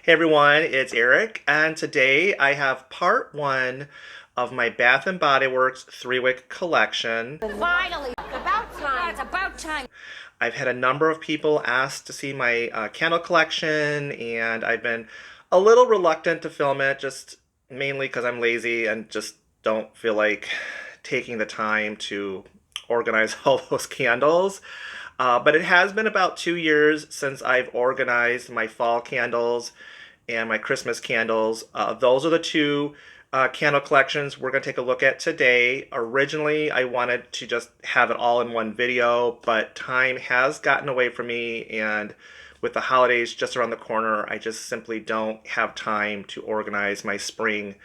Hey everyone, it's Eric, and today I have part one of my Bath& Body Works 3-wick collection. Finally, it's about time. It's about time. I've had a number of people ask to see my candle collection, and I've been a little reluctant to film it, just mainly because I'm lazy and just don't feel like taking the time to organize all those candles. But it has been about 2 years since I've organized my fall candles and my Christmas candles. Those are the two candle collections we're going to take a look at today. Originally, I wanted to just have it all in one video, but time has gotten away from me, and with the holidays just around the corner, I just simply don't have time to organize my spring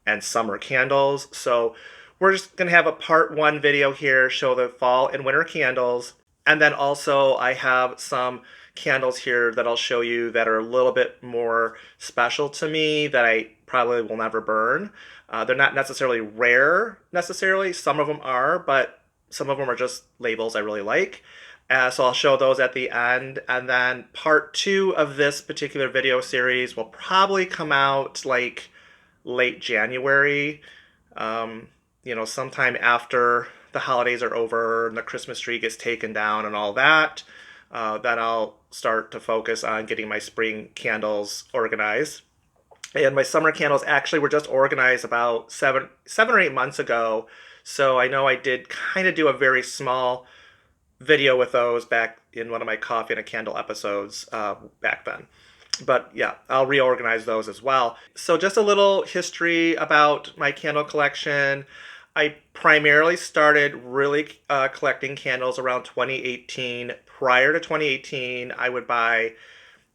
and summer candles. So we're just going to have a part one video here, show the fall and winter candles. And then also I have some candles here that I'll show you that are a little bit more special to me that I probably will never burn. They're not necessarily rare necessarily. Some of them are, but some of them are just labels I really like. So I'll show those at the end. And then part two of this particular video series will probably come out like late January, sometime after the holidays are over and the Christmas tree gets taken down and all that. Then I'll start to focus on getting my spring candles organized. And my summer candles actually were just organized about seven or 8 months ago. So I know I did kind of do a very small video with those back in one of my coffee and a candle episodes back then. But yeah, I'll reorganize those as well. So just a little history about my candle collection. I primarily started really collecting candles around 2018. Prior to 2018, I would buy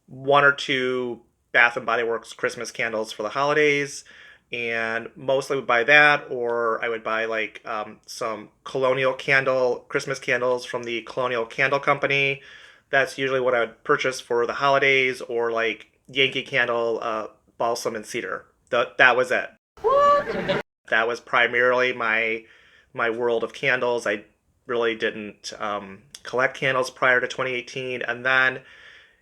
one or two Bath and Body Works Christmas candles for the holidays, and mostly would buy that, or I would buy like some Colonial Christmas candles from the Colonial Candle Company. That's usually what I would purchase for the holidays, or like Yankee Candle, balsam and cedar. That was it. That was primarily my world of candles. I really didn't collect candles prior to 2018, and then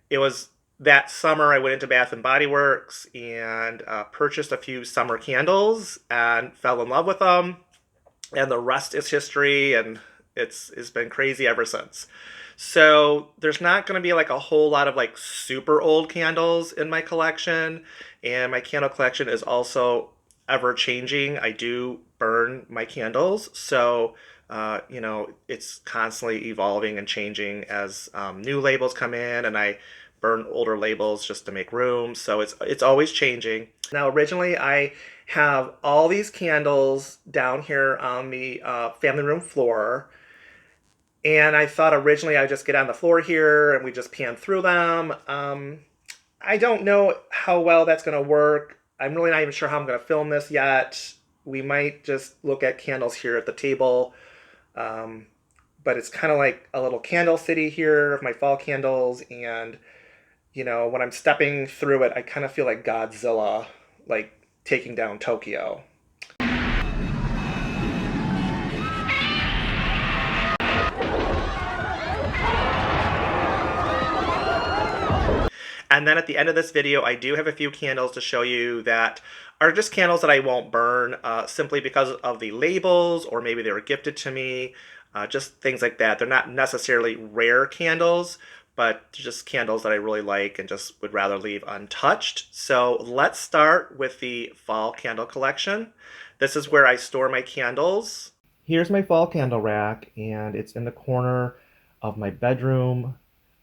it was that summer I went into Bath and Body Works and purchased a few summer candles and fell in love with them, and the rest is history, and it's been crazy ever since. So there's not going to be like a whole lot of like super old candles in my collection, and my candle collection is also ever changing. I do burn my candles, so it's constantly evolving and changing as new labels come in, and I burn older labels just to make room. So it's always changing. Now, originally I have all these candles down here on the family room floor, and I thought originally I'd just get on the floor here and we just pan through them. I don't know how well that's going to work. I'm really not even sure how I'm going to film this yet. We might just look at candles here at the table. But it's kind of like a little candle city here of my fall candles. And, when I'm stepping through it, I kind of feel like Godzilla, like taking down Tokyo. And then at the end of this video, I do have a few candles to show you that are just candles that I won't burn simply because of the labels, or maybe they were gifted to me, just things like that. They're not necessarily rare candles, but just candles that I really like and just would rather leave untouched. So let's start with the fall candle collection. This is where I store my candles. Here's my fall candle rack, and it's in the corner of my bedroom.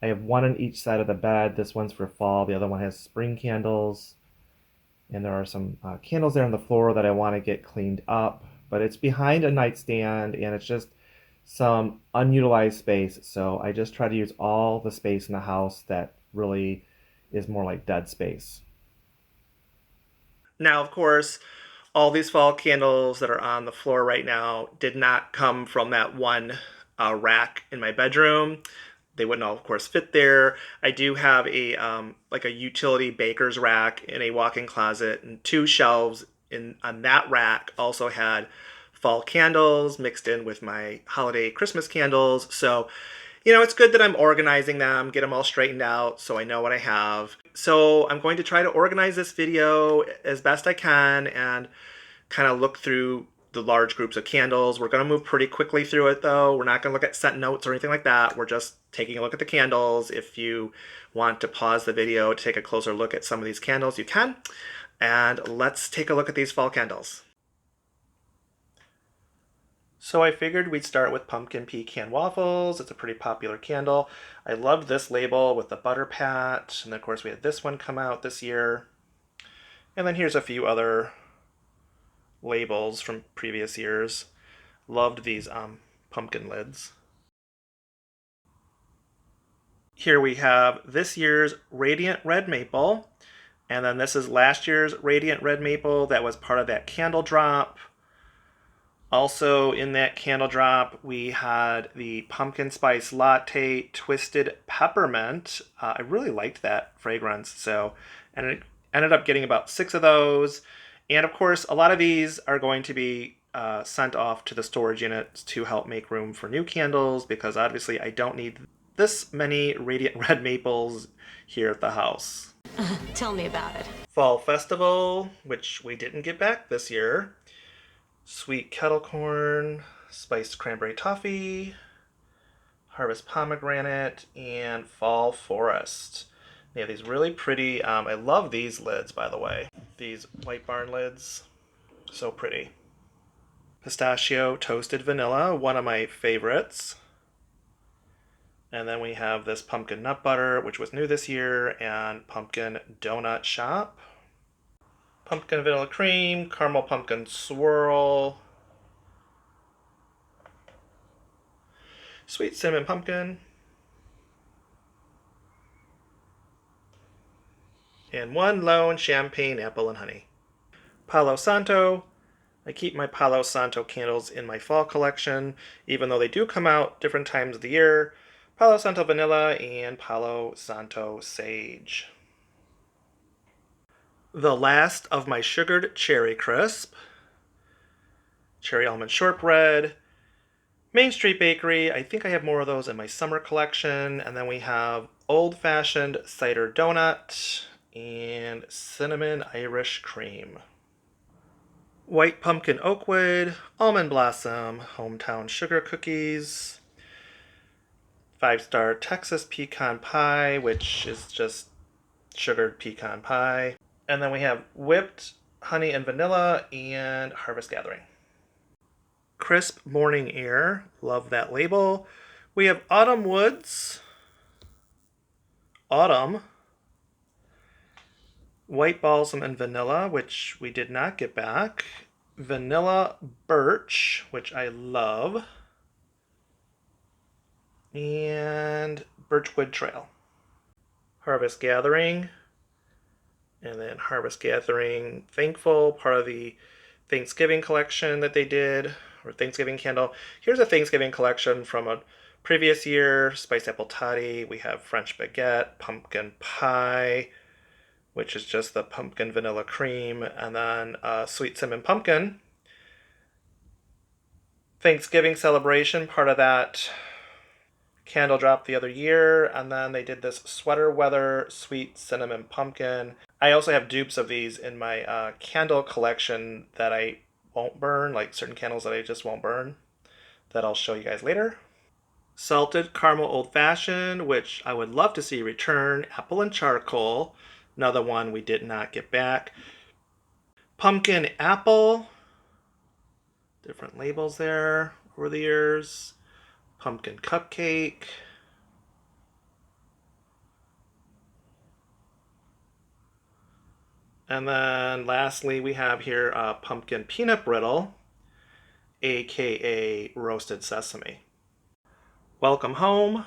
I have one on each side of the bed. This one's for fall. The other one has spring candles. And there are some candles there on the floor that I want to get cleaned up. But it's behind a nightstand, and it's just some unutilized space. So I just try to use all the space in the house that really is more like dead space. Now, of course, all these fall candles that are on the floor right now did not come from that one rack in my bedroom. They wouldn't all, of course, fit there. I do have a like a utility baker's rack in a walk-in closet, and two shelves on that rack also had fall candles mixed in with my holiday Christmas candles. So It's good that I'm organizing them, get them all straightened out so I know what I have. So I'm going to try to organize this video as best I can and kind of look through the large groups of candles. We're going to move pretty quickly through it though. We're not going to look at scent notes or anything like that. We're just taking a look at the candles. If you want to pause the video to take a closer look at some of these candles, you can. And let's take a look at these fall candles. So I figured we'd start with pumpkin pecan waffles. It's a pretty popular candle. I loved this label with the butter pat. And of course we had this one come out this year. And then here's a few other labels from previous years. Loved these pumpkin lids. Here we have this year's Radiant Red Maple. And then this is last year's Radiant Red Maple that was part of that candle drop. Also in that candle drop, we had the Pumpkin Spice Latte Twisted Peppermint. I really liked that fragrance, and it ended up getting about 6 of those. And of course, a lot of these are going to be sent off to the storage units to help make room for new candles, because obviously I don't need this many Radiant Red Maples here at the house. Tell me about it. Fall Festival, which we didn't get back this year. Sweet kettle corn, spiced cranberry toffee, harvest pomegranate, and fall forest. They have these really pretty, I love these lids, by the way. These White Barn lids, so pretty. Pistachio toasted vanilla, one of my favorites. And then we have this pumpkin nut butter, which was new this year, and pumpkin donut shop. Pumpkin vanilla cream, caramel pumpkin swirl, sweet cinnamon pumpkin, and one lone champagne apple and honey. Palo Santo. I keep my Palo Santo candles in my fall collection, even though they do come out different times of the year. Palo Santo vanilla and Palo Santo sage. The last of my sugared cherry crisp, cherry almond shortbread, Main Street Bakery. I think I have more of those in my summer collection. And then we have old fashioned cider donut and cinnamon Irish cream. White pumpkin oakwood, almond blossom, hometown sugar cookies, 5-star Texas pecan pie, which is just sugared pecan pie. And then we have whipped honey and vanilla and harvest gathering. Crisp morning air, love that label. We have autumn woods, autumn, white balsam and vanilla, which we did not get back. Vanilla birch, which I love. And birchwood trail. Harvest gathering. And then Harvest Gathering Thankful, part of the Thanksgiving collection that they did, or Thanksgiving candle. Here's a Thanksgiving collection from a previous year. Spiced apple toddy. We have French baguette, pumpkin pie, which is just the pumpkin vanilla cream, and then sweet cinnamon pumpkin. Thanksgiving celebration, part of that candle drop the other year, and then they did this sweater weather sweet cinnamon pumpkin. I also have dupes of these in my candle collection that I won't burn, like certain candles that I just won't burn, that I'll show you guys later. Salted caramel old fashioned, which I would love to see return. Apple and charcoal, another one we did not get back. Pumpkin apple, different labels there over the years. Pumpkin cupcake. And then lastly, we have here pumpkin peanut brittle, aka roasted sesame. Welcome home.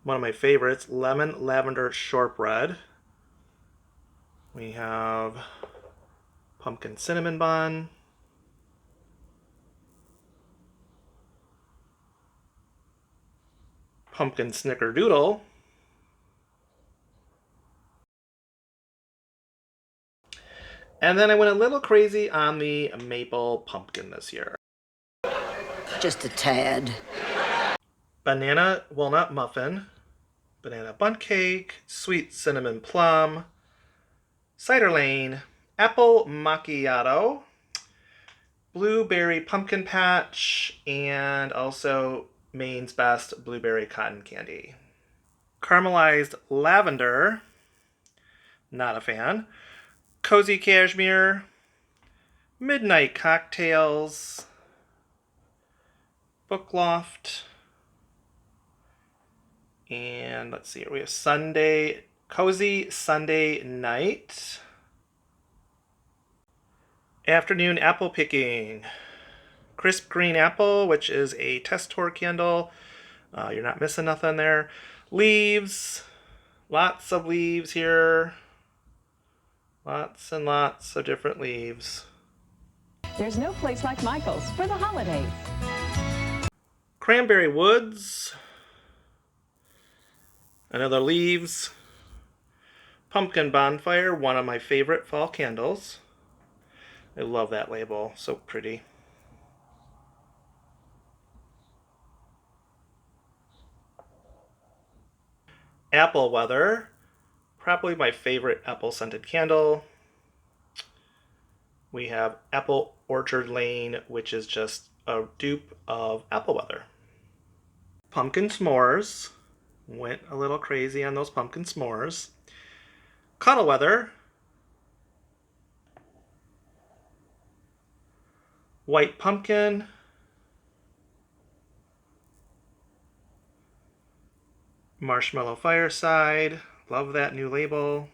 One of my favorites, lemon lavender shortbread. We have pumpkin cinnamon bun. Pumpkin snickerdoodle. And then I went a little crazy on the maple pumpkin this year. just a tad. Banana walnut muffin, banana bundt cake, sweet cinnamon plum, cider lane, apple macchiato, blueberry pumpkin patch, and also Maine's Best blueberry cotton candy. Caramelized lavender, not a fan. Cozy cashmere, midnight cocktails, book loft, and let's see, we have Sunday, cozy Sunday night. Afternoon apple picking. Crisp green apple, which is a Testor candle. You're not missing nothing there. Leaves. Lots of leaves here. Lots and lots of different leaves. There's no place like Michael's for the holidays. Cranberry woods. Another leaves. Pumpkin bonfire, one of my favorite fall candles. I love that label, so pretty. Apple weather, probably my favorite apple scented candle. We have Apple Orchard Lane, which is just a dupe of apple weather. Pumpkin s'mores, went a little crazy on those pumpkin s'mores. Cuddle weather. White pumpkin. Marshmallow fireside. Love that new label.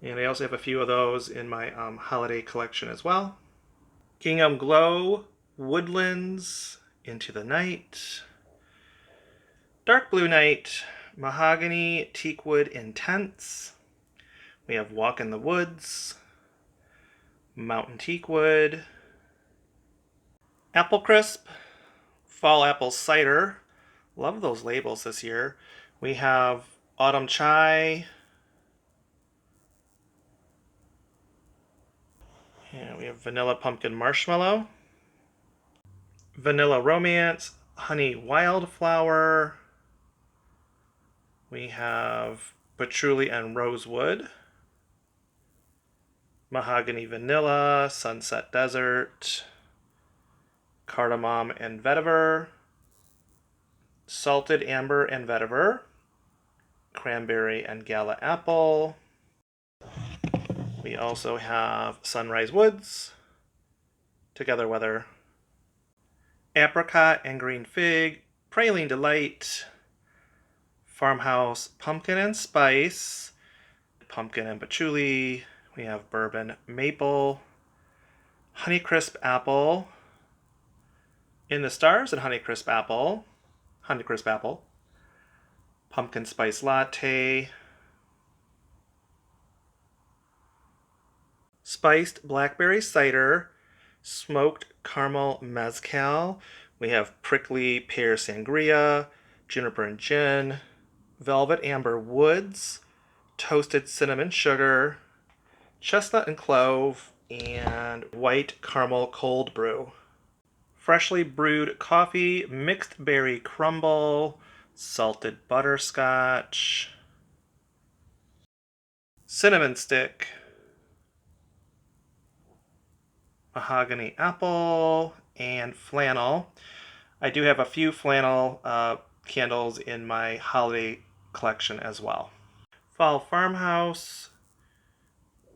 And I also have a few of those in my holiday collection as well. Gingham Glow. Woodlands. Into the Night. Dark Blue Night. Mahogany Teakwood Intense. We have Walk in the Woods. Mountain Teakwood. Apple Crisp. Fall Apple Cider. Love those labels this year. We have Autumn Chai. And we have Vanilla Pumpkin Marshmallow. Vanilla Romance. Honey Wildflower. We have Patchouli and Rosewood. Mahogany Vanilla. Sunset Desert. Cardamom and Vetiver. Salted Amber and Vetiver. Cranberry and Gala Apple. We also have Sunrise Woods. Together Weather. Apricot and Green Fig. Praline Delight. Farmhouse Pumpkin and Spice. Pumpkin and Patchouli. We have Bourbon Maple. Honeycrisp Apple. In the Stars and Honeycrisp Apple. Honeycrisp Apple. Pumpkin Spice Latte. Spiced Blackberry Cider. Smoked Caramel Mezcal. We have Prickly Pear Sangria. Juniper and Gin. Velvet Amber Woods. Toasted Cinnamon Sugar. Chestnut and Clove. And White Caramel Cold Brew. Freshly brewed coffee, mixed berry crumble, salted butterscotch, cinnamon stick, mahogany apple, and flannel. I do have a few flannel candles in my holiday collection as well. Fall farmhouse,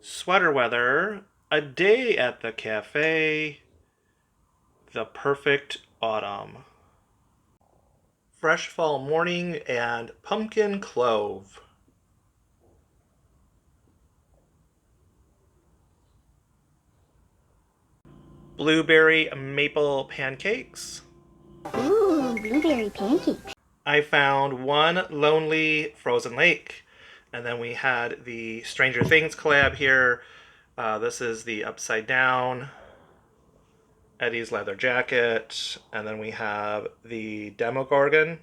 sweater weather, a day at the cafe, the perfect autumn. Fresh fall morning and pumpkin clove. Blueberry maple pancakes. Ooh, blueberry pancakes. I found one lonely frozen lake. And then we had the Stranger Things collab here. This is the upside down Eddie's leather jacket, and then we have the Demogorgon,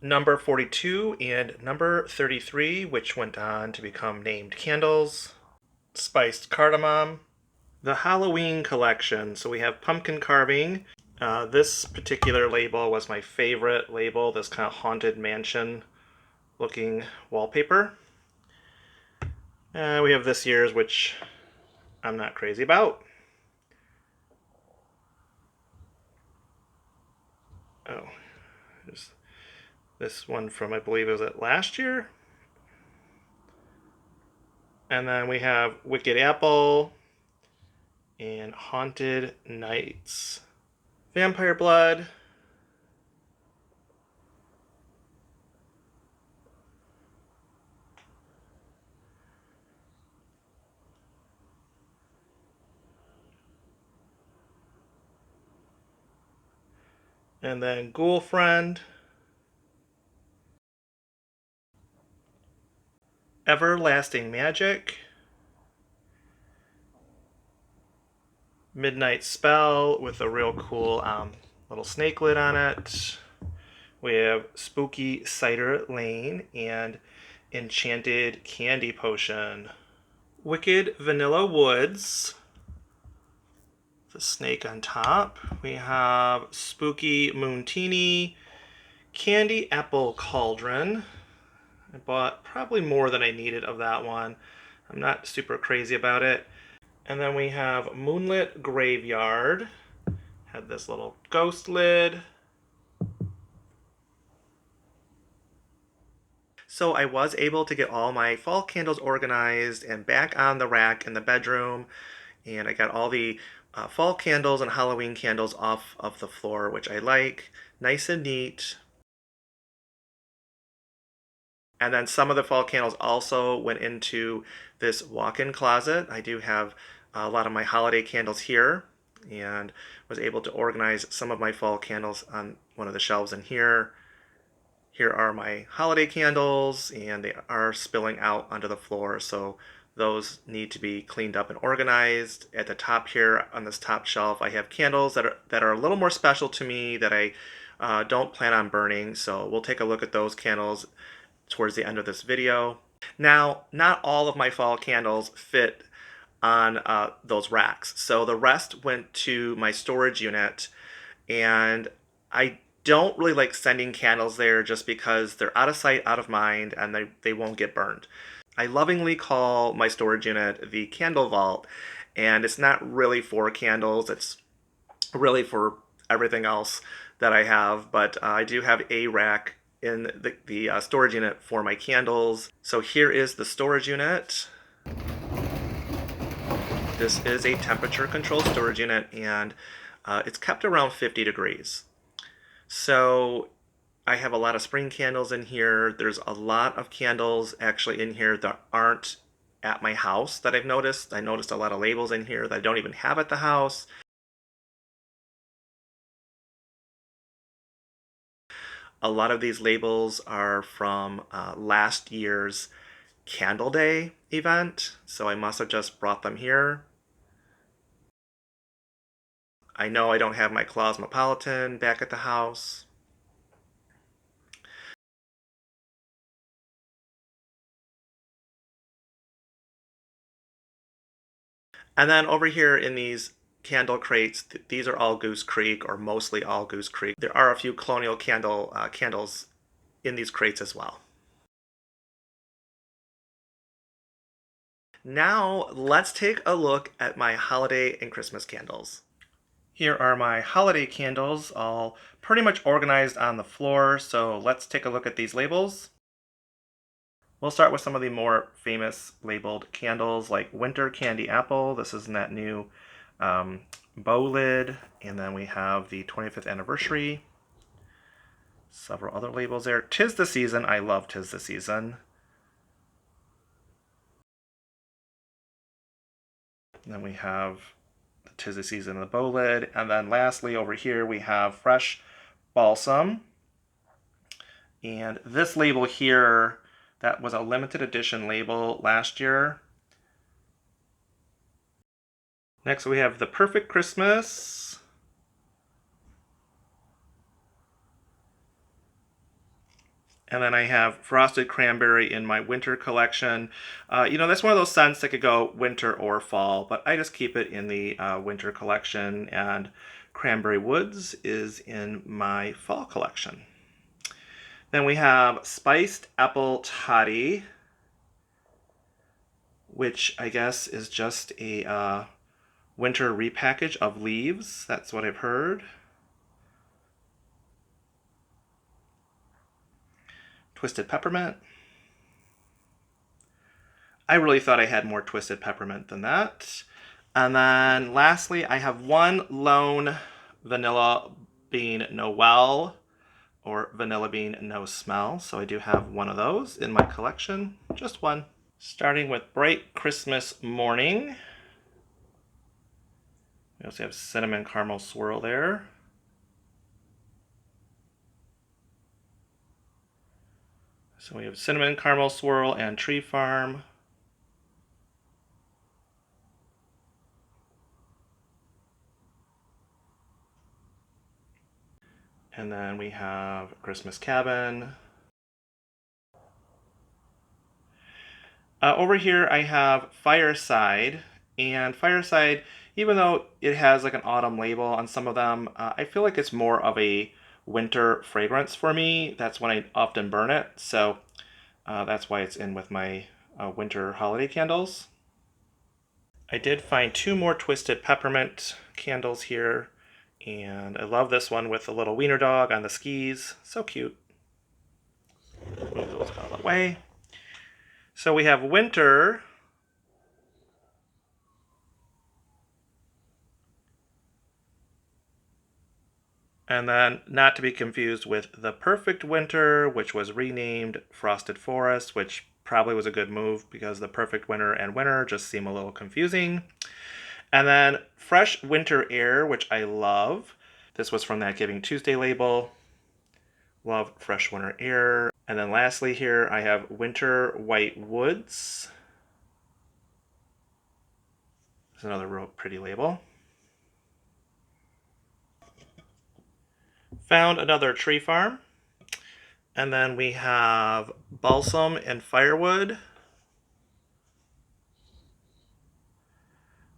number 42 and number 33, which went on to become named candles. Spiced cardamom, The Halloween collection. So we have pumpkin carving. This particular label was my favorite label, this kind of haunted mansion looking wallpaper. We have this year's, which I'm not crazy about. Oh, there's this one from, I believe, was it last year? And then we have Wicked Apple and Haunted Nights. Vampire Blood. And then Ghoul Friend. Everlasting Magic. Midnight Spell with a real cool little snake lid on it. We have Spooky Cider Lane and Enchanted Candy Potion. Wicked Vanilla Woods. The snake on top. We have Spooky Moontini. Candy Apple Cauldron. I bought probably more than I needed of that one. I'm not super crazy about it. And then we have Moonlit Graveyard. Had this little ghost lid. So I was able to get all my fall candles organized and back on the rack in the bedroom. And I got all the fall candles and Halloween candles off of the floor, which I like. Nice and neat. And then some of the fall candles also went into this walk-in closet. I do have a lot of my holiday candles here and was able to organize some of my fall candles on one of the shelves in here. Here are my holiday candles, and they are spilling out onto the floor, so those need to be cleaned up and organized. At the top here on this top shelf, I have candles that are a little more special to me that I don't plan on burning, so we'll take a look at those candles towards the end of this video. Now, not all of my fall candles fit on those racks, so the rest went to my storage unit, and I don't really like sending candles there just because they're out of sight, out of mind, and they won't get burned. I lovingly call my storage unit the candle vault, and it's not really for candles, it's really for everything else that I have, but I do have a rack in the storage unit for my candles. So here is the storage unit. This is a temperature controlled storage unit, and it's kept around 50 degrees. So I have a lot of spring candles in here. There's a lot of candles actually in here that aren't at my house that I've noticed. I noticed a lot of labels in here that I don't even have at the house. A lot of these labels are from last year's Candle Day event, so I must have just brought them here. I know I don't have my Cosmopolitan back at the house. And then over here in these candle crates, these are all Goose Creek, or mostly all Goose Creek. There are a few Colonial candles in these crates as well. Now let's take a look at my holiday and Christmas candles. Here are my holiday candles, all pretty much organized on the floor, so let's take a look at these labels. We'll start with some of the more famous labeled candles like Winter Candy Apple. This is in that new bow lid. And then we have the 25th anniversary. Several other labels there. 'Tis the Season. I love 'Tis the Season. And then we have the 'Tis the Season in the bow lid. And then lastly over here we have Fresh Balsam. And this label here, that was a limited edition label last year. Next we have The Perfect Christmas. And then I have frosted cranberry in my winter collection. That's one of those scents that could go winter or fall, but I just keep it in the winter collection, and Cranberry Woods is in my fall collection. Then we have spiced apple toddy, which I guess is just a winter repackage of leaves. That's what I've heard. Twisted peppermint. I really thought I had more twisted peppermint than that. And then lastly, I have one lone vanilla bean Noel, or vanilla bean no smell. So I do have one of those in my collection, just one. Starting with Bright Christmas Morning. We also have cinnamon caramel swirl there. So we have cinnamon caramel swirl and Tree Farm. And then we have Christmas Cabin. Over here I have Fireside, and Fireside, even though it has like an autumn label on some of them, I feel like it's more of a winter fragrance for me. That's when I often burn it, so that's why it's in with my winter holiday candles. I did find two more Twisted Peppermint candles here, and I love this one with the little wiener dog on the skis. So cute. Move those out of the way. So we have winter. And then, not to be confused with the Perfect Winter, which was renamed Frosted Forest, which probably was a good move because the Perfect Winter and Winter just seem a little confusing. And then Fresh Winter Air, which I love. This was from that Giving Tuesday label. Love Fresh Winter Air. And then lastly here, I have Winter White Woods. There's another real pretty label. Found another Tree Farm. And then we have Balsam and Firewood.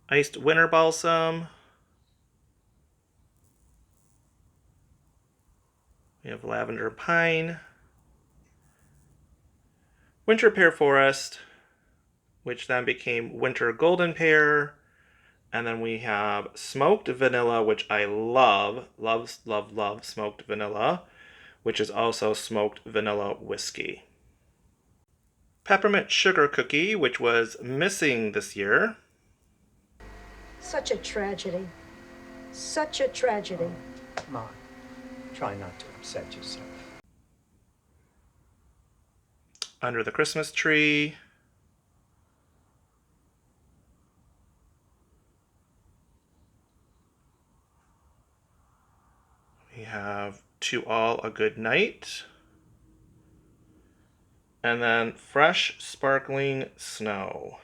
Iced Winter Balsam. We have Lavender Pine. Winter Pear Forest, which then became Winter Golden Pear. And then we have Smoked Vanilla, which I love. Love, love, love Smoked Vanilla, which is also Smoked Vanilla Whiskey. Peppermint Sugar Cookie, which was missing this year. Such a tragedy. Such a tragedy. Mom, try not to upset yourself. Under the Christmas Tree. We have To All a Good Night. And then Fresh Sparkling Snow.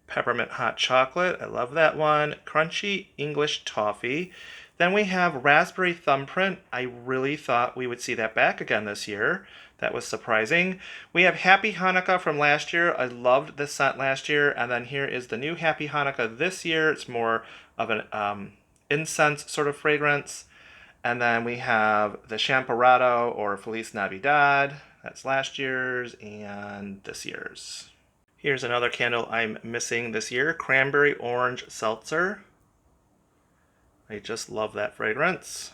Peppermint Hot Chocolate, I love that one. Crunchy English Toffee. Then we have Raspberry Thumbprint. I really thought we would see that back again this year. That was surprising. We have Happy Hanukkah from last year. I loved this scent last year. And then here is the new Happy Hanukkah this year. It's more of an incense sort of fragrance. And then we have the Champorado or Feliz Navidad. That's last year's and this year's. Here's another candle I'm missing this year, Cranberry Orange Seltzer. I just love that fragrance.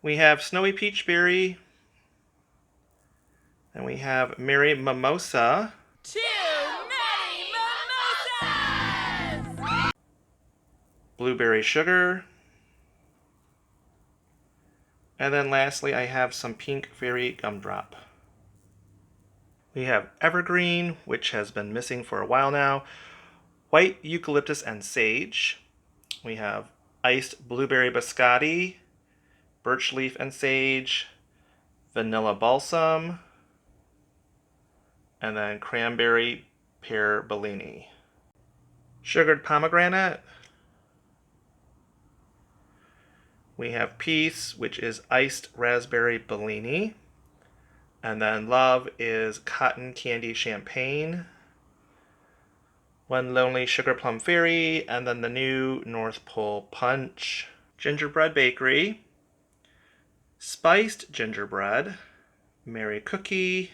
We have Snowy Peach Berry. And we have Merry Mimosa. Two Merry Mimosas! Blueberry Sugar. And then lastly, I have some Pink Fairy Gumdrop. We have Evergreen, which has been missing for a while now. White Eucalyptus and Sage. We have Iced Blueberry Biscotti, Birch Leaf and Sage, Vanilla Balsam, and then Cranberry Pear Bellini. Sugared Pomegranate. We have Peace, which is iced raspberry Bellini. And then Love is cotton candy champagne. One Lonely Sugar Plum Fairy, and then the new North Pole Punch. Gingerbread Bakery, Spiced Gingerbread, Merry Cookie,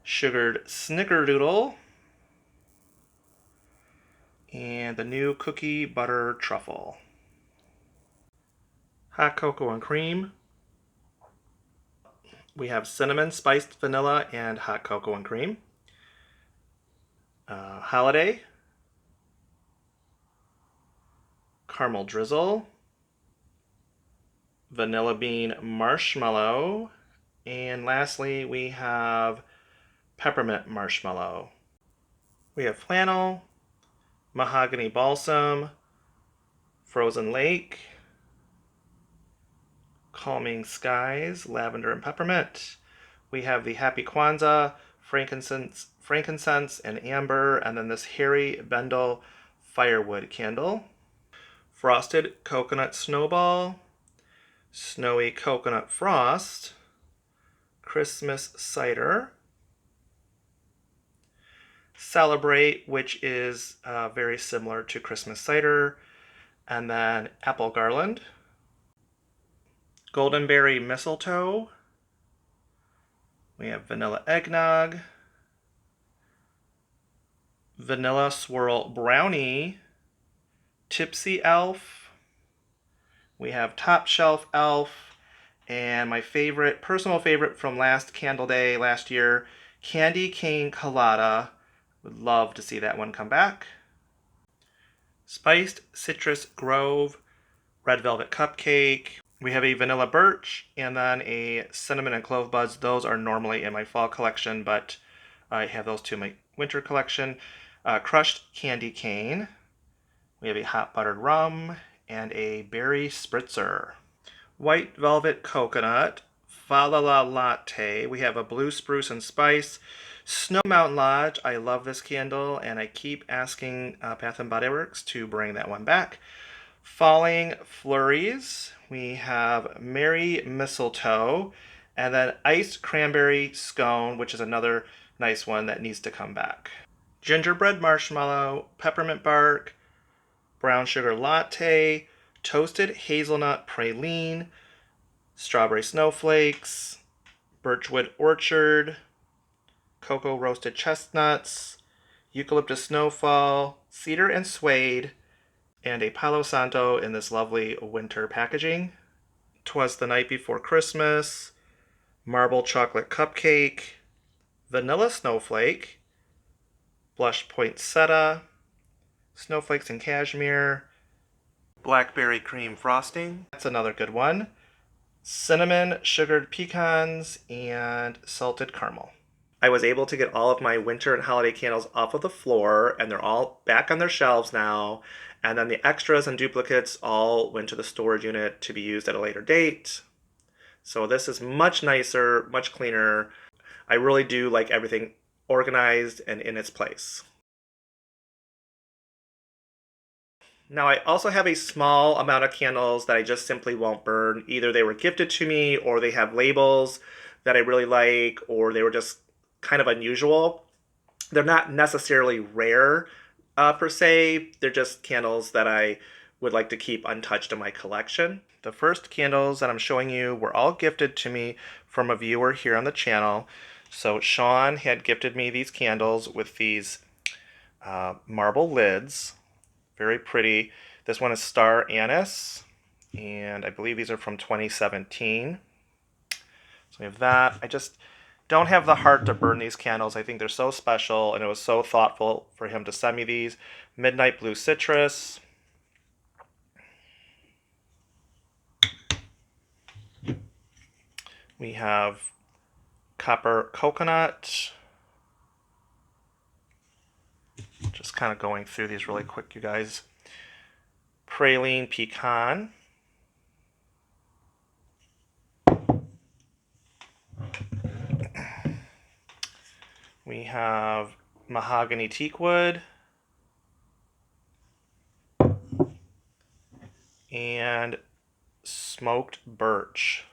Sugared Snickerdoodle, and the new Cookie Butter Truffle. Hot Cocoa and Cream. We have Cinnamon Spiced Vanilla and Hot Cocoa and Cream. Holiday, Caramel Drizzle, Vanilla Bean Marshmallow, and lastly we have Peppermint Marshmallow. We have Flannel, Mahogany Balsam, Frozen Lake, Calming Skies, Lavender and Peppermint. We have the Happy Kwanzaa, frankincense and amber, and then this Harry Bendel firewood candle. Frosted Coconut Snowball, Snowy Coconut Frost, Christmas Cider, Celebrate, which is very similar to Christmas Cider, and then Apple Garland, Goldenberry Mistletoe, we have Vanilla Eggnog, Vanilla Swirl Brownie, Tipsy Elf, we have Top Shelf Elf, and my favorite, personal favorite from last Candle Day last year, Candy Cane Colada. Would love to see that one come back. Spiced Citrus Grove, Red Velvet Cupcake. We have a Vanilla Birch and then a Cinnamon and Clove Buds. Those are normally in my fall collection, but I have those two in my winter collection. Crushed Candy Cane. We have a Hot Buttered Rum and a Berry Spritzer. White Velvet Coconut, Fa La La Latte. We have a Blue Spruce and Spice. Snow Mountain Lodge. I love this candle, and I keep asking Bath&BodyWorks to bring that one back. Falling Flurries. We have Merry Mistletoe, and then Iced Cranberry Scone, which is another nice one that needs to come back. Gingerbread Marshmallow, Peppermint Bark, Brown Sugar Latte, Toasted Hazelnut Praline, Strawberry Snowflakes, Birchwood Orchard, Cocoa Roasted Chestnuts, Eucalyptus Snowfall, Cedar and Suede, and a Palo Santo in this lovely winter packaging. 'Twas the Night Before Christmas, Marble Chocolate Cupcake, Vanilla Snowflake, Blush Poinsettia, Snowflakes and Cashmere, Blackberry Cream Frosting, that's another good one, Cinnamon Sugared Pecans, and Salted Caramel. I was able to get all of my winter and holiday candles off of the floor, and they're all back on their shelves now. And then the extras and duplicates all went to the storage unit to be used at a later date. So this is much nicer, much cleaner. I really do like everything organized and in its place. Now I also have a small amount of candles that I just simply won't burn. Either they were gifted to me, or they have labels that I really like, or they were just kind of unusual. They're not necessarily rare per se. They're just candles that I would like to keep untouched in my collection. The first candles that I'm showing you were all gifted to me from a viewer here on the channel. So Sean had gifted me these candles with these marble lids. Very pretty. This one is Star Anise, and I believe these are from 2017. So we have that. I just don't have the heart to burn these candles. I think they're so special, and it was so thoughtful for him to send me these. Midnight Blue Citrus. We have Copper Coconut. Just kind of going through these really quick, you guys. Praline Pecan. We have Mahogany Teakwood. and smoked birch.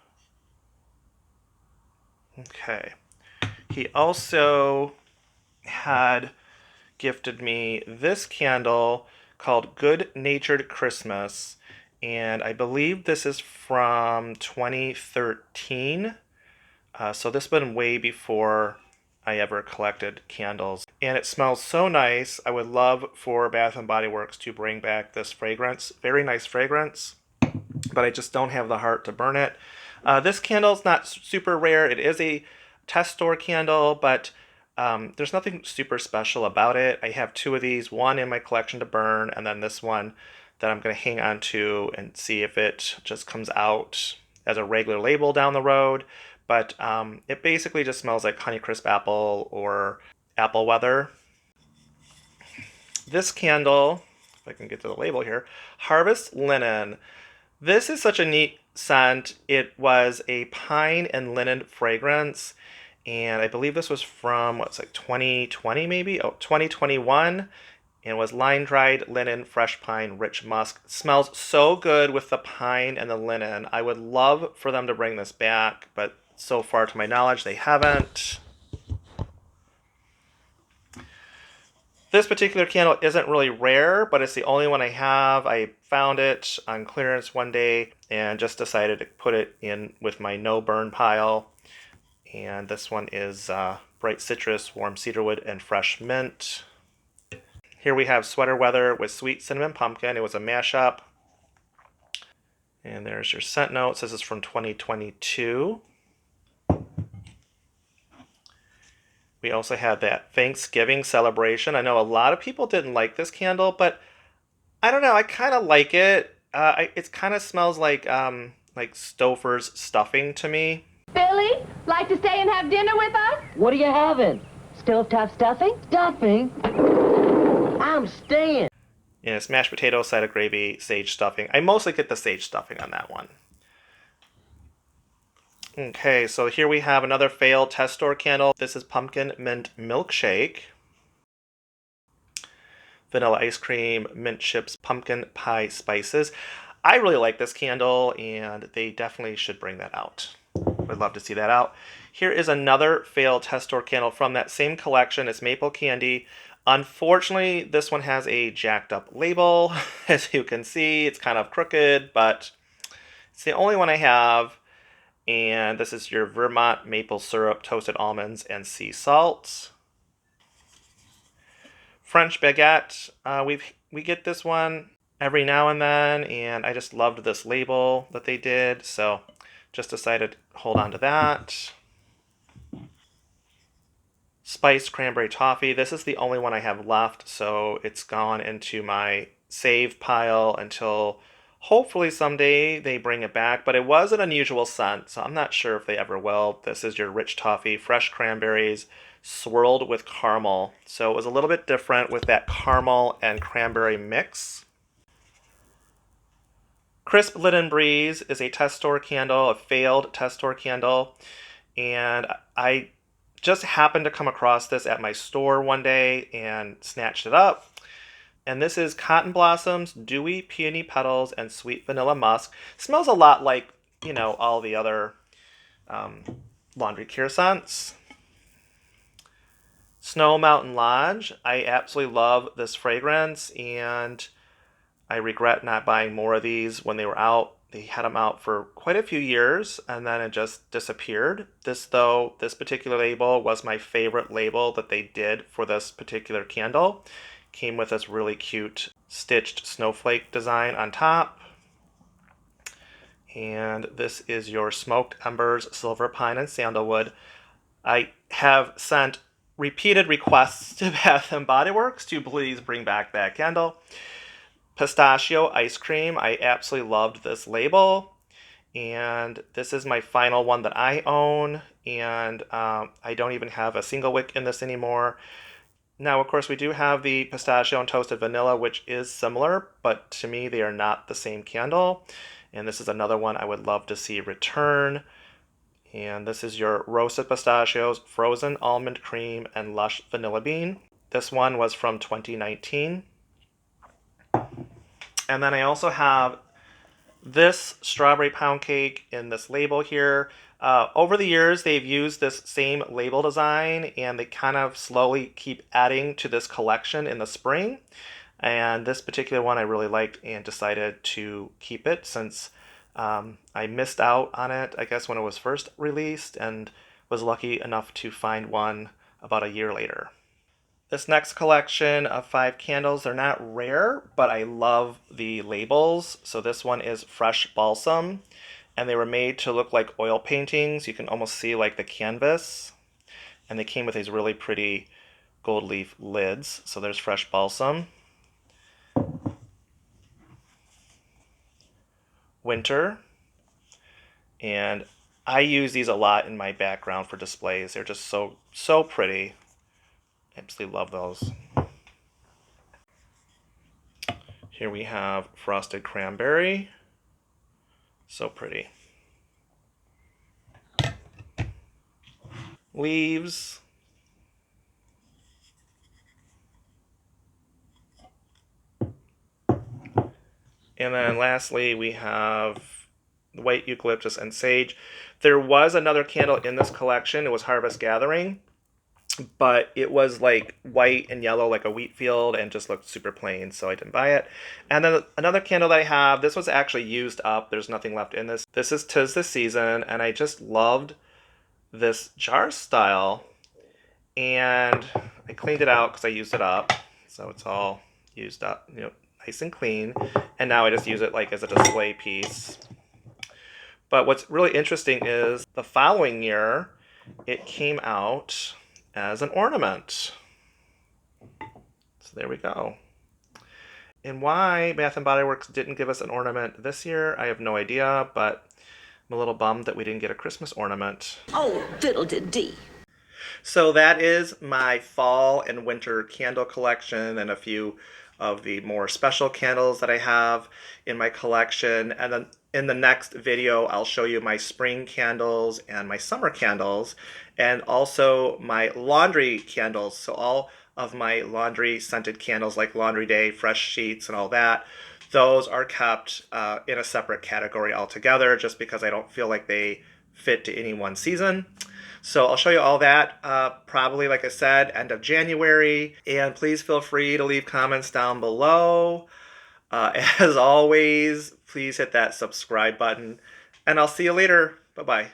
Okay. He also had gifted me this candle called Good Natured Christmas, and I believe this is from 2013. So this has been way before I ever collected candles. And it smells so nice. I would love for Bath and Body Works to bring back this fragrance. Very nice fragrance, but I just don't have the heart to burn it. This candle is not super rare. It is a test store candle, but there's nothing super special about it. I have two of these, one in my collection to burn, and then this one that I'm going to hang on to and see if it just comes out as a regular label down the road. But it basically just smells like Honeycrisp apple or apple weather. This candle, if I can get to the label here, Harvest Linen. This is such a neat scent. It was a pine and linen fragrance, and I believe this was from, what's like 2020 maybe? Oh, 2021. And it was line dried linen, fresh pine, rich musk. It smells so good with the pine and the linen. I would love for them to bring this back, but so far to my knowledge, they haven't. This particular candle isn't really rare, but it's the only one I have. I found it on clearance one day and just decided to put it in with my no burn pile. And this one is bright citrus, warm cedarwood, and fresh mint. Here we have Sweater Weather with sweet cinnamon pumpkin. It was a mashup. And there's your scent notes. This is from 2022. We also had that Thanksgiving celebration. I know a lot of people didn't like this candle, but I don't know. I kind of like it. It kind of smells like Stouffer's stuffing to me. Billy, like to stay and have dinner with us? What are you having? Stovetop stuffing? Stuffing? I'm staying. Yeah, it's mashed potato, side of gravy, sage stuffing. I mostly get the sage stuffing on that one. Okay, so here we have another failed test store candle. This is Pumpkin Mint Milkshake. Vanilla ice cream, mint chips, pumpkin pie spices. I really like this candle, and they definitely should bring that out. Would love to see that out. Here is another failed test store candle from that same collection. It's Maple Candy. Unfortunately, this one has a jacked up label. As you can see, it's kind of crooked, but it's the only one I have. And this is your Vermont maple syrup, toasted almonds, and sea salt. French baguette. We get this one every now and then, and I just loved this label that they did, so just decided to hold on to that. Spiced cranberry toffee. This is the only one I have left, so it's gone into my save pile until hopefully someday they bring it back, but it was an unusual scent, so I'm not sure if they ever will. This is your rich toffee, fresh cranberries, swirled with caramel. So it was a little bit different with that caramel and cranberry mix. Crisp Linen Breeze is a test store candle, a failed test store candle, and I just happened to come across this at my store one day and snatched it up. And this is Cotton Blossoms, Dewy Peony Petals, and Sweet Vanilla Musk. Smells a lot like, all the other laundry care scents. Snow Mountain Lodge. I absolutely love this fragrance, and I regret not buying more of these when they were out. They had them out for quite a few years, and then it just disappeared. This particular label was my favorite label that they did for this particular candle. Came with this really cute stitched snowflake design on top. And this is your Smoked Embers, Silver Pine, and Sandalwood. I have sent repeated requests to Bath and Body Works to please bring back that candle. Pistachio Ice Cream. I absolutely loved this label. And this is my final one that I own. And I don't even have a single wick in this anymore. Now, of course, we do have the pistachio and toasted vanilla, which is similar, but to me, they are not the same candle. And this is another one I would love to see return. And this is your roasted pistachios, frozen almond cream, and lush vanilla bean. This one was from 2019. And then I also have This strawberry pound cake in this label here, over the years they've used this same label design and they kind of slowly keep adding to this collection in the spring. And this particular one I really liked and decided to keep it since I missed out on it, I guess, when it was first released and was lucky enough to find one about a year later. This next collection of 5 candles, they're not rare, but I love the labels. So this one is Fresh Balsam, and they were made to look like oil paintings. You can almost see like the canvas, and they came with these really pretty gold leaf lids. So there's Fresh Balsam. Winter, and I use these a lot in my background for displays. They're just so pretty. Absolutely love those. Here we have Frosted Cranberry. So pretty. Leaves. And then lastly, we have white eucalyptus and sage. There was another candle in this collection. It was Harvest Gathering, but it was like white and yellow like a wheat field and just looked super plain, so I didn't buy it. And then another candle that I have, this was actually used up. There's nothing left in this. This is 'Tis the Season, and I just loved this jar style. And I cleaned it out because I used it up. So it's all used up, nice and clean. And now I just use it like as a display piece. But what's really interesting is the following year, it came out as an ornament. So there we go. And why Bath & Body Works didn't give us an ornament this year, I have no idea, but I'm a little bummed that we didn't get a Christmas ornament. Oh, fiddle-de-dee. So that is my fall and winter candle collection and a few of the more special candles that I have in my collection. And then in the next video, I'll show you my spring candles and my summer candles and also my laundry candles. So all of my laundry scented candles like Laundry Day, Fresh Sheets, and all that, those are kept in a separate category altogether just because I don't feel like they fit to any one season. So I'll show you all that probably, like I said, end of January. And please feel free to leave comments down below. As always, please hit that subscribe button. And I'll see you later. Bye-bye.